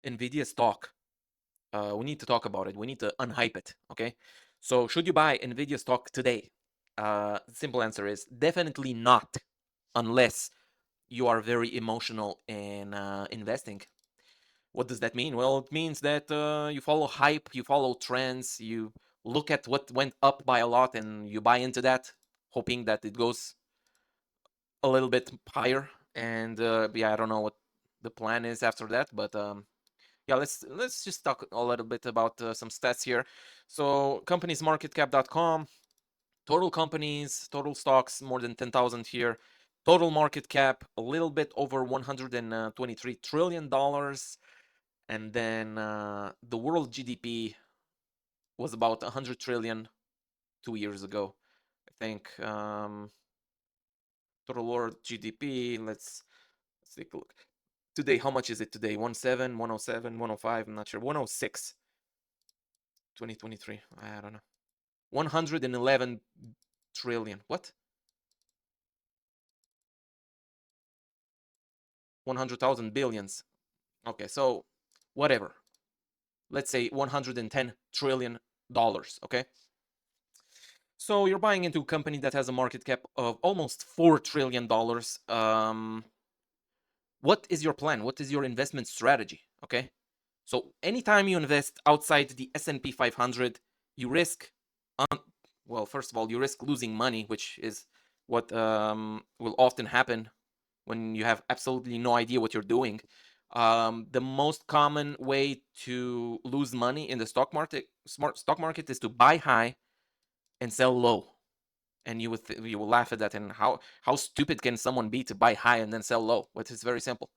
Nvidia stock. We need to talk about it. We need to unhype it. Okay. So should you buy Nvidia stock today? Simple answer is definitely not, unless you are very emotional in investing. What does that mean? Well, it means that you follow hype, you follow trends, you look at what went up by a lot and you buy into that, hoping that it goes a little bit higher. And yeah, I don't know what the plan is after that, but yeah, let's just talk a little bit about some stats here. So companiesmarketcap.com, total companies, total stocks, more than 10,000 here. Total market cap, a little bit over $123 trillion. And then the world GDP was about 100 trillion 2 years ago. I think total world GDP, let's take a look. Today, how much is it today? 17, 107, 105, I'm not sure. 106, 2023. I don't know. 111 trillion. What? 100,000 billions. Okay, so whatever. Let's say $110 trillion. Okay. So you're buying into a company that has a market cap of almost $4 trillion. What is your plan? What is your investment strategy? Okay. So anytime you invest outside the S&P 500, you risk, well, first of all, you risk losing money, which is what will often happen when you have absolutely no idea what you're doing. The most common way to lose money in the stock market is to buy high and sell low. And you will laugh at that. And how stupid can someone be to buy high and then sell low? But it's very simple.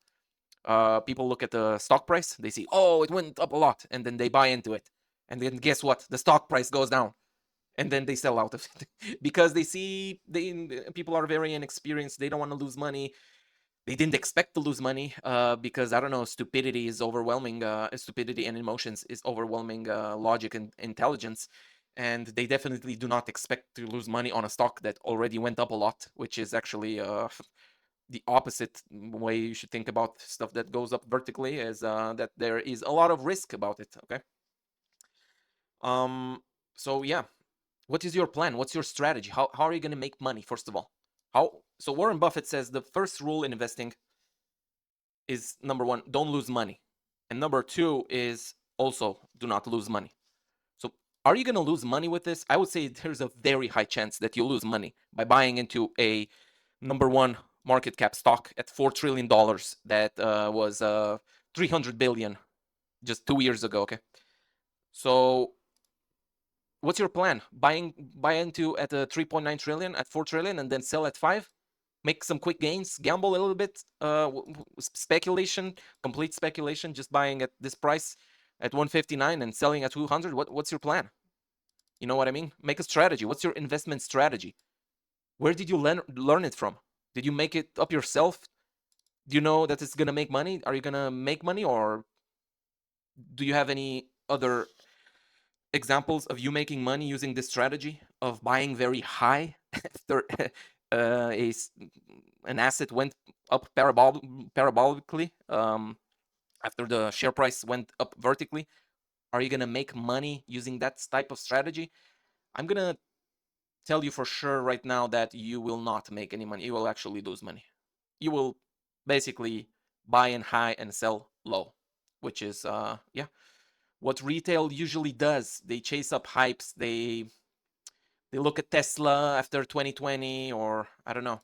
People look at the stock price, they see, oh, it went up a lot, and then they buy into it. And then guess what? The stock price goes down. And then they sell out of it because they see people are very inexperienced. They don't want to lose money. They didn't expect to lose money because I don't know, stupidity is overwhelming. Stupidity and emotions is overwhelming logic and intelligence, and they definitely do not expect to lose money on a stock that already went up a lot, which is actually the opposite way you should think about stuff that goes up vertically, is that there is a lot of risk about it. Okay. Um. So yeah, what is your plan? What's your strategy? How are you going to make money? First of all, how? So Warren Buffett says the first rule in investing is, number one, don't lose money, and number two is also do not lose money. So are you going to lose money with this? I would say there's a very high chance that you lose money by buying into a number one market cap stock at $4 trillion that was 300 billion just 2 years ago. Okay. So what's your plan? Buy into at a 3.9 trillion, at 4 trillion, and then sell at 5? Make some quick gains, gamble a little bit, speculation, complete speculation, just buying at this price at 159 and selling at 200? What's your plan? You know what I mean? Make a strategy. What's your investment strategy? Where did you learn it from? Did you make it up yourself? Do you know that it's gonna make money? Are you gonna make money, or do you have any other examples of you making money using this strategy of buying very high after a an asset went up parabolically, after the share price went up vertically? Are you gonna make money using that type of strategy? I'm gonna tell you for sure right now that you will not make any money. You will actually lose money. You will basically buy in high and sell low, which is yeah, what retail usually does. They chase up hypes. They look at Tesla after 2020, or I don't know,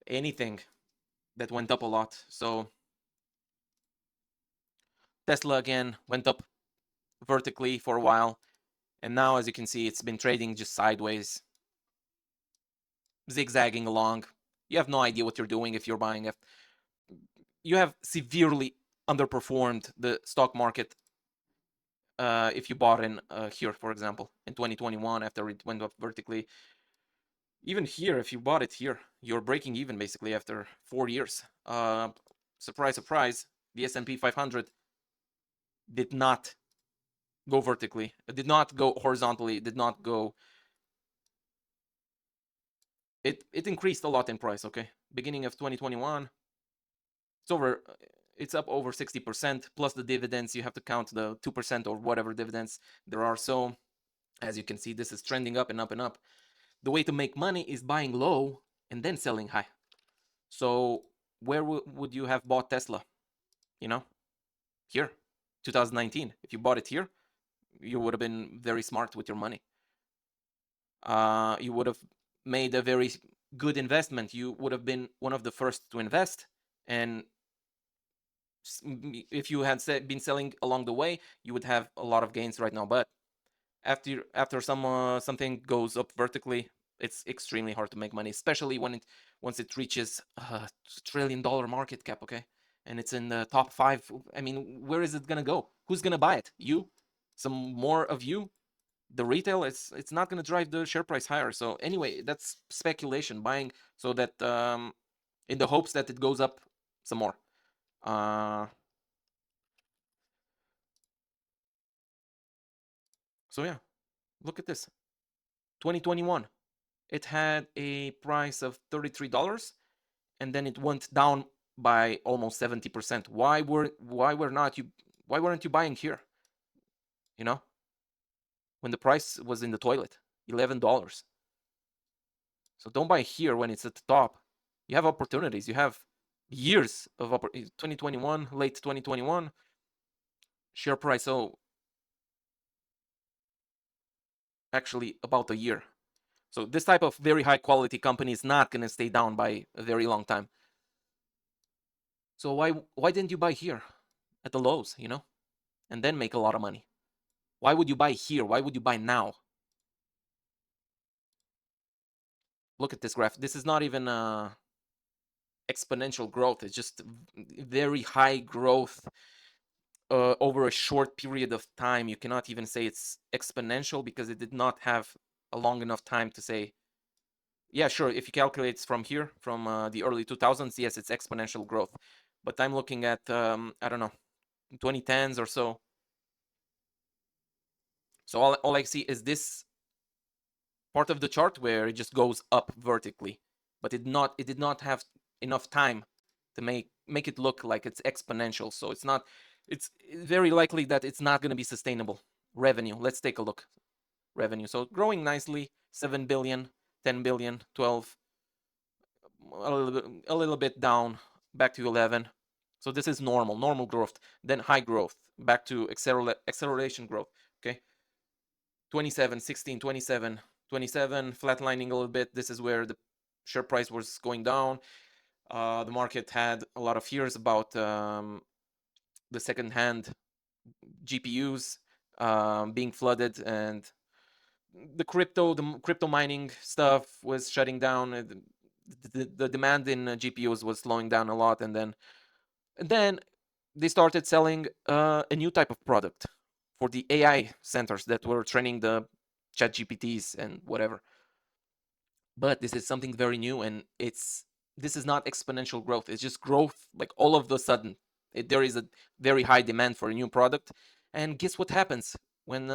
anything that went up a lot. So Tesla again went up vertically for a while, and now, as you can see, it's been trading just sideways, zigzagging along. You have no idea what you're doing if you're buying it. You have severely underperformed the stock market if you bought in here, for example, in 2021 after it went up vertically. Even here, if you bought it here, you're breaking even basically after 4 years. Surprise, surprise, the S&P 500 did not go vertically, did not go horizontally, did not go. It increased a lot in price. Okay, beginning of 2021, it's over. it's up over 60% plus the dividends. You have to count the 2% or whatever dividends there are. So as you can see, this is trending up and up and up. The way to make money is buying low and then selling high. So where would you have bought Tesla? You know, here, 2019. If you bought it here, you would have been very smart with your money. You would have made a very good investment. You would have been one of the first to invest. And if you had been selling along the way, you would have a lot of gains right now. But after something goes up vertically, it's extremely hard to make money, especially once it reaches a $1 trillion market cap. Okay, and it's in the top 5. I mean, where is it gonna go? Who's gonna buy it? You? Some more of you? The retail? It's not gonna drive the share price higher. So anyway, that's speculation, buying so that in the hopes that it goes up some more. So yeah, look at this. 2021, it had a price of $33, and then it went down by almost 70%. Why weren't you buying here? You know, when the price was in the toilet, $11. So don't buy here when it's at the top. You have opportunities. You have years of 2021, late 2021 share price. So actually about a year. So this type of very high quality company is not going to stay down by a very long time. So why didn't you buy here at the lows, and then make a lot of money? Why would you buy here? Why would you buy now? Look at this graph. This is not even exponential growth. It's just very high growth over a short period of time. You cannot even say it's exponential because it did not have a long enough time to say, yeah, sure, if you calculate from here, from the early 2000s, yes, it's exponential growth. But I'm looking at, I don't know, 2010s or so. So all I see is this part of the chart where it just goes up vertically, but it did not have enough time to make it look like it's exponential. So it's very likely that it's not going to be sustainable. Revenue, let's take a look. Revenue, so growing nicely, 7 billion, 10 billion, 12, a little bit down, back to 11. So this is normal growth, then high growth, back to acceleration growth. Okay, 27, 16, 27, 27, flatlining a little bit. This is where the share price was going down. The market had a lot of fears about the second-hand GPUs being flooded, and the crypto mining stuff was shutting down. The demand in GPUs was slowing down a lot, and then they started selling a new type of product for the AI centers that were training the chat GPTs and whatever. But this is something very new, and this is not exponential growth. It's just growth like all of a sudden. There is a very high demand for a new product, and guess what happens when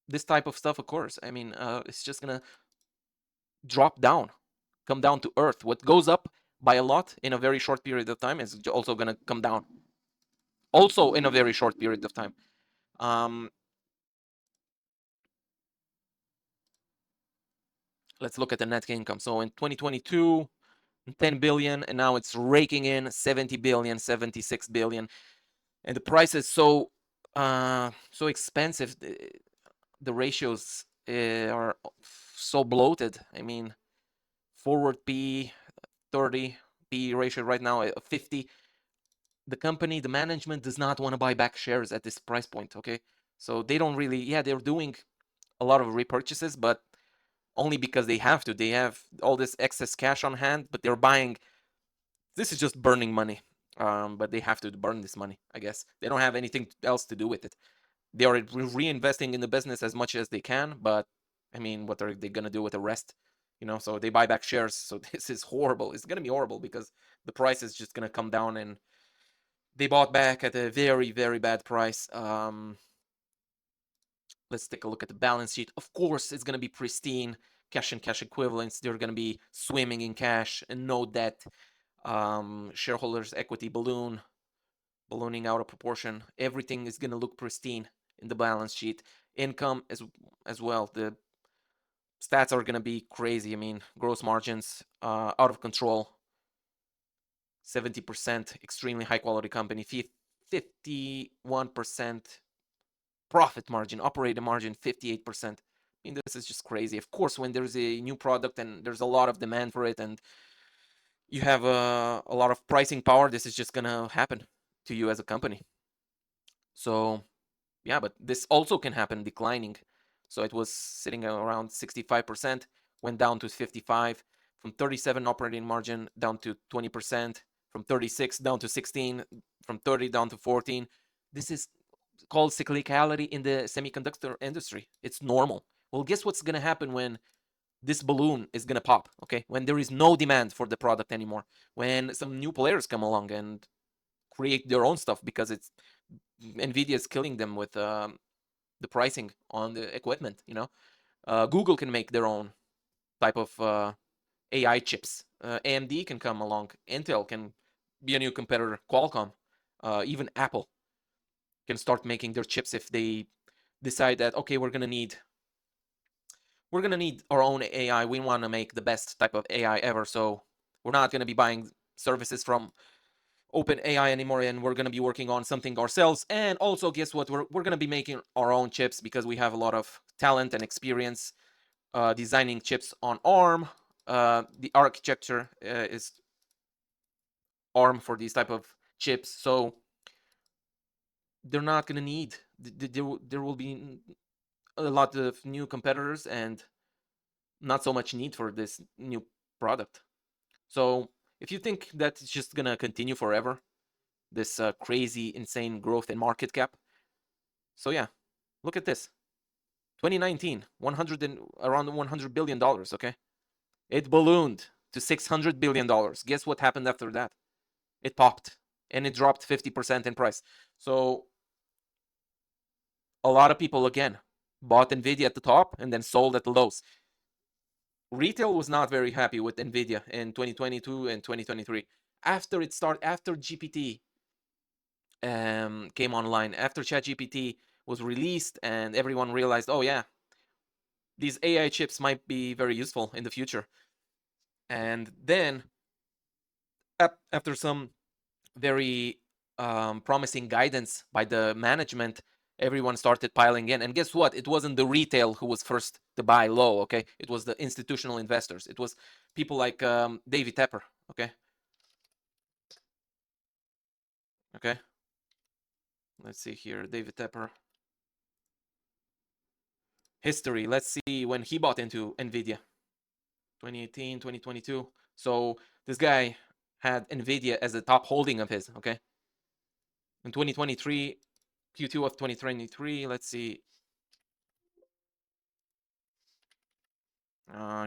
this type of stuff occurs? I mean, it's just gonna drop down, come down to earth. What goes up by a lot in a very short period of time is also gonna come down, also in a very short period of time. Let's look at the net income. So in 2022, 10 billion, and now it's raking in 70 billion, 76 billion, and the price is so expensive. The ratios are so bloated. I mean, forward P 30, P ratio right now at 50. The company, the management does not want to buy back shares at this price point. Okay, so they don't really. Yeah, they're doing a lot of repurchases, but only because they have to. They have all this excess cash on hand, but they're buying. This is just burning money. But they have to burn this money, I guess. They don't have anything else to do with it. They are reinvesting in the business as much as they can, but I mean, what are they gonna do with the rest? So they buy back shares. So this is horrible. It's gonna be horrible because the price is just gonna come down, and they bought back at a very, very bad price. Let's take a look at the balance sheet. Of course, it's gonna be pristine. Cash and cash equivalents. They're gonna be swimming in cash and no debt. shareholders equity ballooning out of proportion. Everything is going to look pristine in the balance sheet. Income as well. The stats are going to be crazy. I mean, gross margins out of control. 70%, extremely high quality company. 51% profit margin, operating margin 58%. I mean, this is just crazy. Of course, when there's a new product and there's a lot of demand for it and you have a lot of pricing power, this is just gonna happen to you as a company. So yeah, but this also can happen declining. So it was sitting around 65%, went down to 55, from 37 operating margin down to 20%, from 36 down to 16, from 30 down to 14. This is called cyclicality in the semiconductor industry. It's normal. Well, guess what's going to happen when this balloon is going to pop, okay? When there is no demand for the product anymore, when some new players come along and create their own stuff because it's Nvidia is killing them with the pricing on the equipment, you know? Google can make their own type of AI chips. AMD can come along. Intel can be a new competitor. Qualcomm, even Apple can start making their chips if they decide that, okay, we're gonna need our own AI. We want to make the best type of AI ever, so we're not gonna be buying services from open AI anymore, and we're gonna be working on something ourselves. And also, guess what? We're gonna be making our own chips because we have a lot of talent and experience designing chips on ARM. The architecture is ARM for these type of chips, so they're not gonna need. There will be a lot of new competitors and not so much need for this new product. So if you think that it's just gonna continue forever, this crazy, insane growth in market cap, so yeah, look at this. 2019, around $100 billion. Okay, it ballooned to $600 billion. Guess what happened after that? It popped and it dropped 50% in price. So a lot of people again bought Nvidia at the top and then sold at the lows. Retail was not very happy with Nvidia in 2022 and 2023. After GPT came online, after ChatGPT was released, and everyone realized, oh yeah, these AI chips might be very useful in the future. And then, after some very promising guidance by the management, everyone started piling in. And guess what? It wasn't the retail who was first to buy low, okay? It was the institutional investors. It was people like David Tepper, okay? Okay. Let's see here. David Tepper. History. Let's see when he bought into Nvidia. 2018, 2022. So this guy had Nvidia as the top holding of his, okay? In 2023, Q2 of 2023, let's see.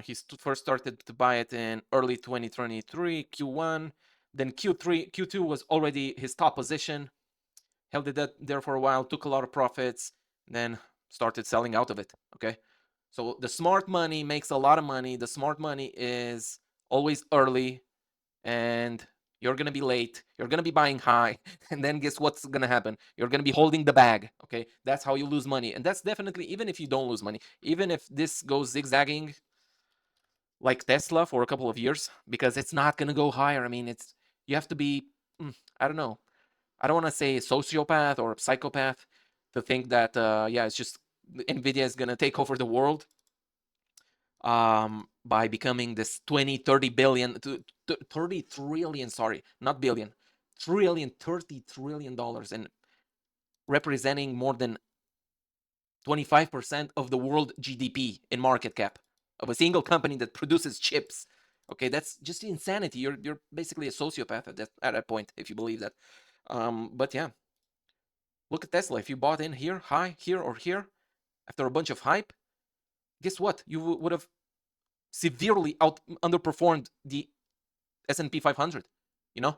He first started to buy it in early 2023, Q1. Then Q2 was already his top position. Held it there for a while, took a lot of profits, then started selling out of it. Okay, so the smart money makes a lot of money. The smart money is always early, and you're gonna be late. You're gonna be buying high, and then guess what's gonna happen? You're gonna be holding the bag. Okay, that's how you lose money, and that's definitely even if you don't lose money, even if this goes zigzagging like Tesla for a couple of years, because it's not gonna go higher. I mean, you have to be, I don't know, I don't want to say a sociopath or a psychopath to think that yeah, it's just Nvidia is gonna take over the world by becoming this 20, 30 billion to 30 trillion, sorry, not billion, trillion, $30 trillion, and representing more than 25% of the world GDP in market cap of a single company that produces chips. Okay, that's just insanity. You're basically a sociopath at that point if you believe that. But yeah, look at Tesla. If you bought in here, high, here or here, after a bunch of hype, guess what? You would have severely underperformed the S&P 500. You know.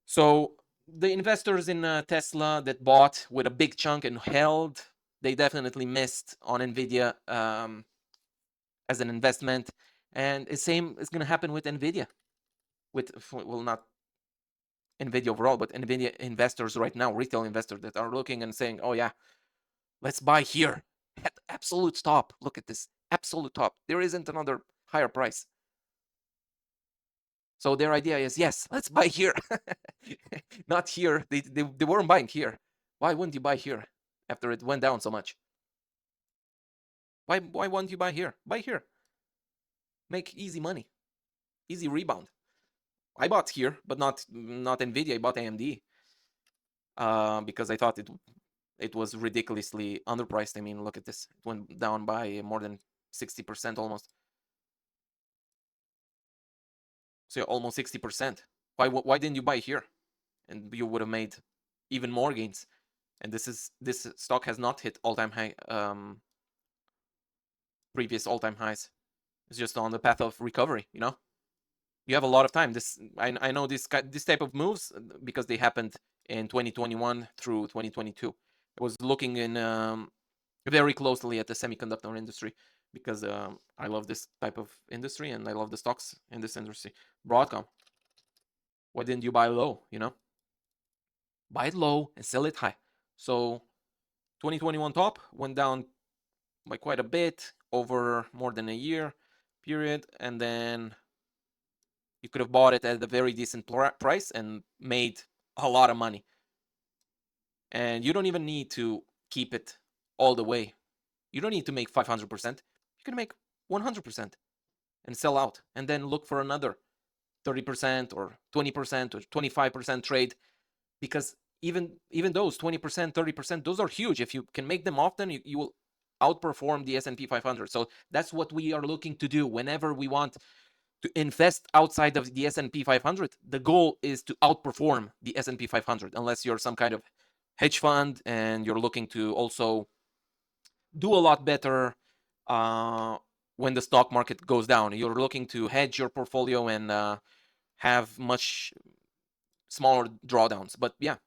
So the investors in Tesla that bought with a big chunk and held, they definitely missed on Nvidia as an investment, and the same is going to happen with Nvidia. with, well, not Nvidia overall, but Nvidia investors right now, retail investors that are looking and saying, oh yeah, let's buy here at absolute top. Look at this, absolute top. There isn't another higher price. So their idea is, yes, let's buy here. Not here. They weren't buying here. Why wouldn't you buy here after it went down so much? Why wouldn't you buy here? Buy here. Make easy money. Easy rebound. I bought here, but not Nvidia. I bought AMD because I thought it was ridiculously underpriced. I mean, look at this. It went down by more than 60% almost. So almost 60%. Why didn't you buy here? And you would have made even more gains. And this stock has not hit all-time high, previous all-time highs. It's just on the path of recovery. You have a lot of time. I know this type of moves because they happened in 2021 through 2022. I was looking in very closely at the semiconductor industry because I love this type of industry and I love the stocks in this industry. Broadcom. Why didn't you buy low? Buy it low and sell it high. So 2021 top went down by quite a bit over more than a year period, and then you could have bought it at a very decent price and made a lot of money. And you don't even need to keep it all the way. You don't need to make 500%. You can make 100% and sell out, and then look for another 30% or 20% or 25% trade, because even those 20%, 30%, those are huge. If you can make them often, you will outperform the S&P 500. So that's what we are looking to do whenever we want to invest outside of the S&P 500. The goal is to outperform the S&P 500, unless you're some kind of hedge fund and you're looking to also do a lot better when the stock market goes down. You're looking to hedge your portfolio and have much smaller drawdowns. But yeah,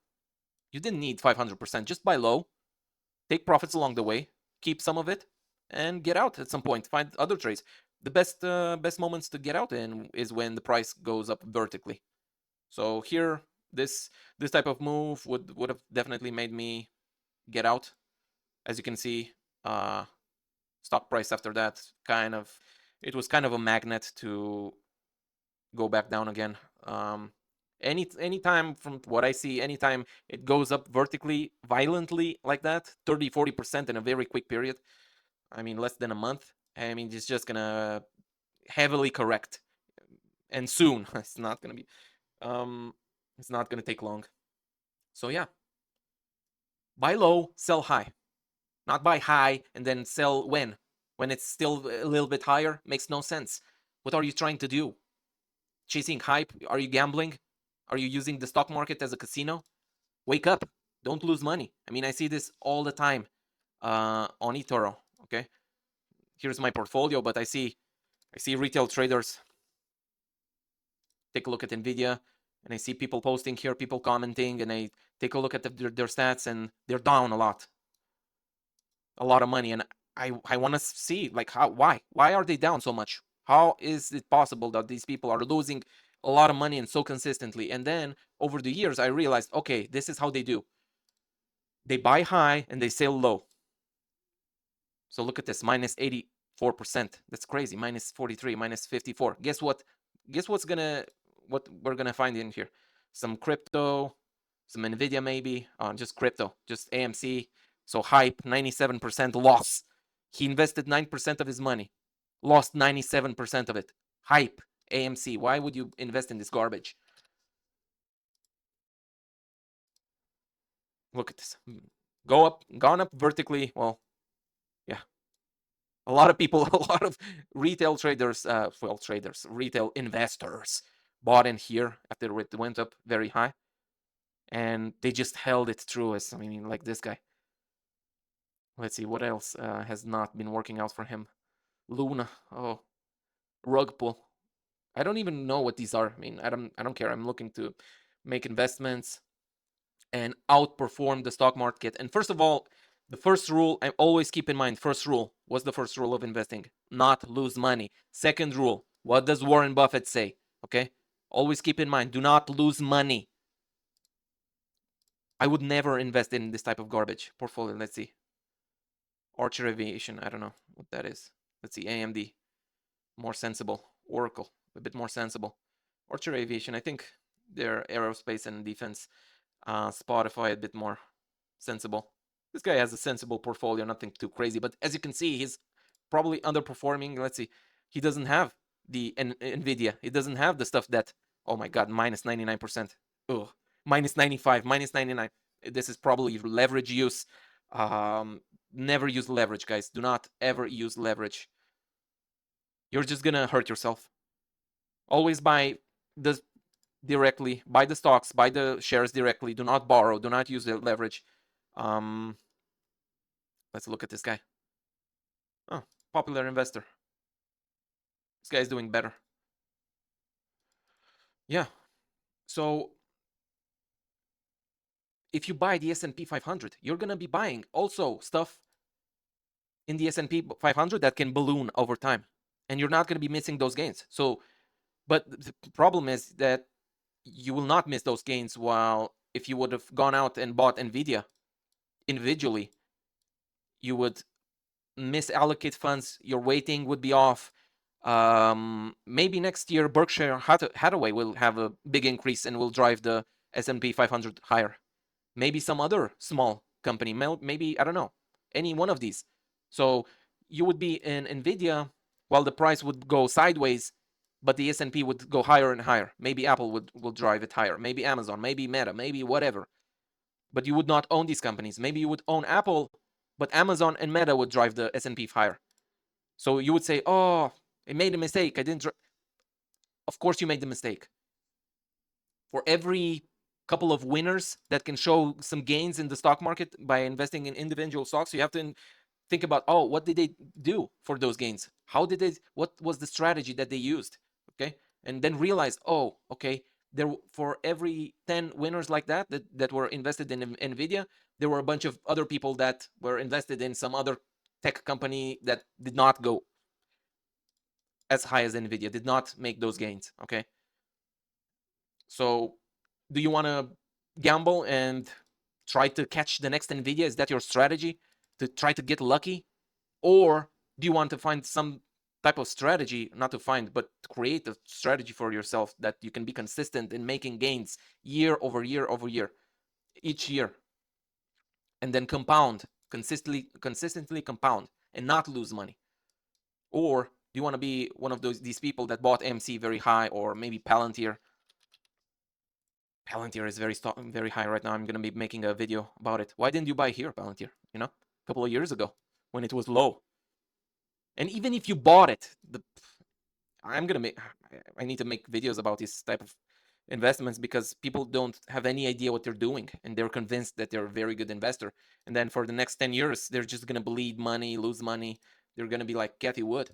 you didn't need 500%. Just buy low, take profits along the way, keep some of it, and get out at some point. Find other trades. The best moments to get out in is when the price goes up vertically. So here, this type of move would have definitely made me get out. As you can see, stock price after that it was kind of a magnet to go back down again. Anytime from what I see, anytime it goes up vertically violently like that, 30-40% in a very quick period, I mean less than a month, I mean it's just gonna heavily correct, and soon. It's not gonna be it's not gonna take long. So yeah, buy low, sell high. Not buy high and then sell when it's still a little bit higher. Makes no sense. What are you trying to do? Chasing hype? Are you gambling? Are you using the stock market as a casino? Wake up. Don't lose money. I mean, I see this all the time on eToro. Okay, here's my portfolio, but I see retail traders. Take a look at Nvidia, and I see people posting here, people commenting, and I take a look at their stats, and they're down a lot of money. And I want to see, like, why are they down so much? How is it possible that these people are losing a lot of money and so consistently? And then over the years, I realized, okay, this is how they do. They buy high and they sell low. So look at this, minus 84%. That's crazy. Minus 43, minus 54. Guess what? What we're gonna find in here? Some crypto, some Nvidia maybe. Just crypto, just AMC. So hype, 97% loss. He invested 9% of his money, lost 97% of it. Hype, AMC. Why would you invest in this garbage? Look at this. Gone up vertically. Well, yeah. A lot of people, a lot of retail traders, retail investors bought in here after it went up very high. And they just held it through, I mean, like this guy. Let's see, what else has not been working out for him? Luna, oh, rug pull. I don't even know what these are. I mean, I don't care. I'm looking to make investments and outperform the stock market. And first of all, the first rule, I always keep in mind, first rule, what's the first rule of investing? Not lose money. Second rule, what does Warren Buffett say? Okay? Always keep in mind, do not lose money. I would never invest in this type of garbage portfolio. Let's see. Archer Aviation, I don't know what that is. Let's see, AMD, more sensible. Oracle, a bit more sensible. Archer Aviation, I think they're aerospace and defense. Spotify, a bit more sensible. This guy has a sensible portfolio, nothing too crazy. But as you can see, he's probably underperforming. Let's see. He doesn't have the Nvidia. He doesn't have the stuff that, oh my God, minus 99%. Ugh. Minus 95, minus 99. This is probably leverage use. Never use leverage, guys. Do not ever use leverage. You're just gonna hurt yourself. Always buy the directly, buy the stocks, buy the shares directly. Do not borrow. Do not use the leverage. Let's look at this guy. Oh, popular investor. This guy's doing better. Yeah. So if you buy the S&P 500, you're going to be buying also stuff in the S&P 500 that can balloon over time. And you're not going to be missing those gains. So, but the problem is that you will not miss those gains, while if you would have gone out and bought Nvidia individually, you would misallocate funds, your weighting would be off. Maybe next year Berkshire Hathaway will have a big increase and will drive the S&P 500 higher. Maybe some other small company, maybe, I don't know, any one of these. So you would be in Nvidia while the price would go sideways, but the S&P would go higher and higher. Maybe Apple will drive it higher, maybe Amazon, maybe Meta, maybe whatever. But you would not own these companies. Maybe you would own Apple, but Amazon and Meta would drive the S&P higher. So you would say, oh, I made a mistake. I didn't. Of course you made the mistake. For every couple of winners that can show some gains in the stock market by investing in individual stocks, you have to think about, oh, what did they do for those gains? How did they, what was the strategy that they used? Okay. And then realize, oh, okay, there, for every 10 winners like that were invested in Nvidia, there were a bunch of other people that were invested in some other tech company that did not go as high as Nvidia, did not make those gains. Okay. So do you want to gamble and try to catch the next Nvidia? Is that your strategy, to try to get lucky? Or do you want to find some type of strategy, not to find, but to create a strategy for yourself that you can be consistent in making gains year over year over year, each year, and then compound, consistently compound and not lose money? Or do you want to be one of these people that bought MC very high, or maybe Palantir? Palantir is very high right now. I'm gonna be making a video about it. Why didn't you buy here, Palantir? You know, a couple of years ago when it was low. And even if you bought it, I need to make videos about this type of investments, because people don't have any idea what they're doing, and they're convinced that they're a very good investor. And then for the next 10 years, they're just gonna bleed money, lose money. They're gonna be like Cathy Wood.